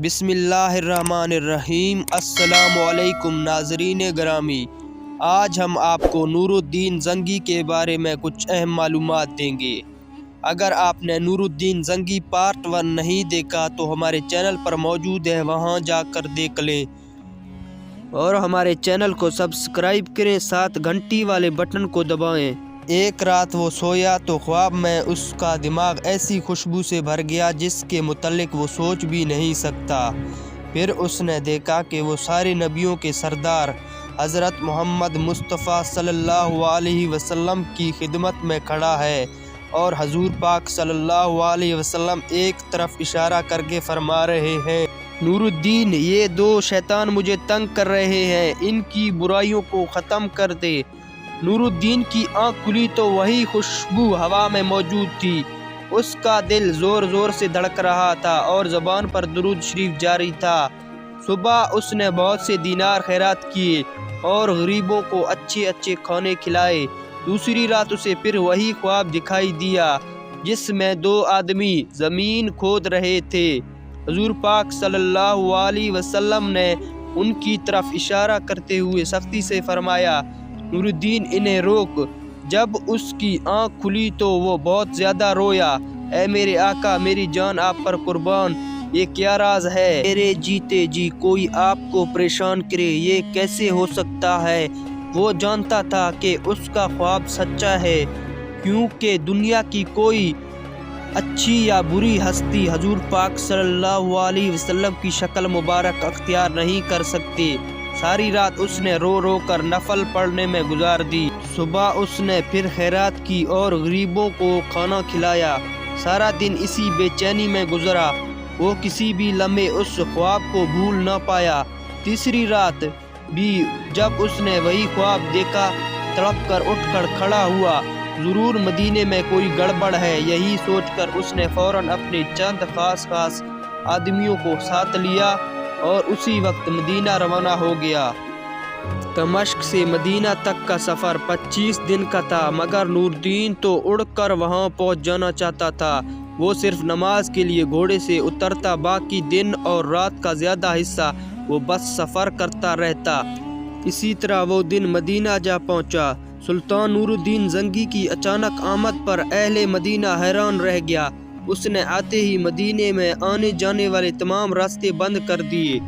بسم اللہ الرحمن الرحیم۔ السلام علیکم ناظرین گرامی، آج ہم آپ کو نور الدین زنگی کے بارے میں کچھ اہم معلومات دیں گے۔ اگر آپ نے نور الدین زنگی پارٹ 1 نہیں دیکھا تو ہمارے چینل پر موجود ہے، وہاں جا کر دیکھ لیں اور ہمارے چینل کو سبسکرائب کریں، ساتھ گھنٹی والے بٹن کو دبائیں۔ ایک رات وہ سویا تو خواب میں اس کا دماغ ایسی خوشبو سے بھر گیا جس کے متعلق وہ سوچ بھی نہیں سکتا۔ پھر اس نے دیکھا کہ وہ سارے نبیوں کے سردار حضرت محمد مصطفیٰ صلی اللہ علیہ وسلم کی خدمت میں کھڑا ہے اور حضور پاک صلی اللہ علیہ وسلم ایک طرف اشارہ کر کے فرما رہے ہیں، نور الدین، یہ دو شیطان مجھے تنگ کر رہے ہیں، ان کی برائیوں کو ختم کر دے۔ نور الدین کی آنکھ کھلی تو وہی خوشبو ہوا میں موجود تھی۔ اس کا دل زور زور سے دھڑک رہا تھا اور زبان پر درود شریف جاری تھا۔ صبح اس نے بہت سے دینار خیرات کیے اور غریبوں کو اچھے اچھے کھانے کھلائے۔ دوسری رات اسے پھر وہی خواب دکھائی دیا جس میں دو آدمی زمین کھود رہے تھے۔ حضور پاک صلی اللہ علیہ وسلم نے ان کی طرف اشارہ کرتے ہوئے سختی سے فرمایا، نور الدین انہیں روک۔ جب اس کی آنکھ کھلی تو وہ بہت زیادہ رویا، اے میرے آقا، میری جان آپ پر قربان، یہ کیا راز ہے؟ میرے جیتے جی کوئی آپ کو پریشان کرے، یہ کیسے ہو سکتا ہے؟ وہ جانتا تھا کہ اس کا خواب سچا ہے، کیونکہ دنیا کی کوئی اچھی یا بری ہستی حضور پاک صلی اللہ علیہ وسلم کی شکل مبارک اختیار نہیں کر سکتے۔ ساری رات اس نے رو رو کر نفل پڑھنے میں گزار دی۔ صبح اس نے پھر خیرات کی اور غریبوں کو کھانا کھلایا۔ سارا دن اسی بے چینی میں گزرا، وہ کسی بھی لمحے اس خواب کو بھول نہ پایا۔ تیسری رات بھی جب اس نے وہی خواب دیکھا، تڑپ کر اٹھ کر کھڑا ہوا، ضرور مدینے میں کوئی گڑبڑ ہے۔ یہی سوچ کر اس نے فوراً اپنے چند خاص آدمیوں کو ساتھ لیا اور اسی وقت مدینہ روانہ ہو گیا۔ دمشق سے مدینہ تک کا سفر 25 دن کا تھا، مگر نور الدین تو اڑ کر وہاں پہنچ جانا چاہتا تھا۔ وہ صرف نماز کے لیے گھوڑے سے اترتا، باقی دن اور رات کا زیادہ حصہ وہ بس سفر کرتا رہتا۔ اسی طرح وہ دن مدینہ جا پہنچا۔ سلطان نور الدین زنگی کی اچانک آمد پر اہل مدینہ حیران رہ گیا۔ اس نے آتے ہی مدینے میں آنے جانے والے تمام راستے بند کر دیے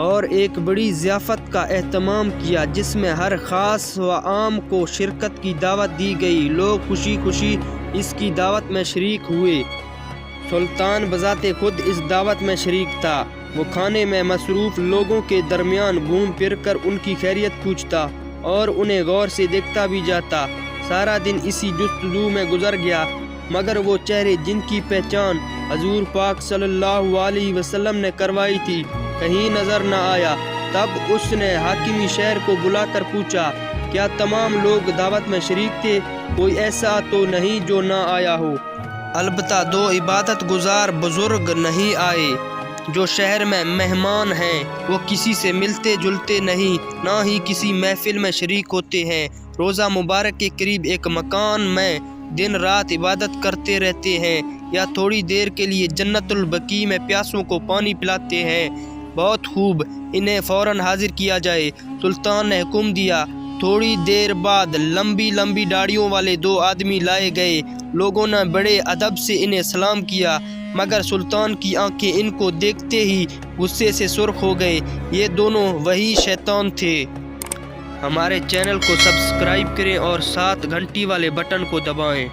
اور ایک بڑی ضیافت کا اہتمام کیا جس میں ہر خاص و عام کو شرکت کی دعوت دی گئی۔ لوگ خوشی خوشی اس کی دعوت میں شریک ہوئے۔ سلطان بذات خود اس دعوت میں شریک تھا۔ وہ کھانے میں مصروف لوگوں کے درمیان گھوم پھر کر ان کی خیریت پوچھتا اور انہیں غور سے دیکھتا بھی جاتا۔ سارا دن اسی جستجو میں گزر گیا، مگر وہ چہرے جن کی پہچان حضور پاک صلی اللہ علیہ وسلم نے کروائی تھی کہیں نظر نہ آیا۔ تب اس نے حاکمی شہر کو بلا کر پوچھا، کیا تمام لوگ دعوت میں شریک تھے؟ کوئی ایسا تو نہیں جو نہ آیا ہو؟ البتہ دو عبادت گزار بزرگ نہیں آئے جو شہر میں مہمان ہیں۔ وہ کسی سے ملتے جلتے نہیں، نہ ہی کسی محفل میں شریک ہوتے ہیں۔ روزہ مبارک کے قریب ایک مکان میں دن رات عبادت کرتے رہتے ہیں یا تھوڑی دیر کے لیے جنت البقیع میں پیاسوں کو پانی پلاتے ہیں۔ بہت خوب، انہیں فوراً حاضر کیا جائے۔ سلطان نے حکم دیا۔ تھوڑی دیر بعد لمبی لمبی داڑھیوں والے دو آدمی لائے گئے۔ لوگوں نے بڑے ادب سے انہیں سلام کیا، مگر سلطان کی آنکھیں ان کو دیکھتے ہی غصے سے سرخ ہو گئے۔ یہ دونوں وہی شیطان تھے۔ ہمارے چینل کو سبسکرائب کریں اور ساتھ گھنٹی والے بٹن کو دبائیں۔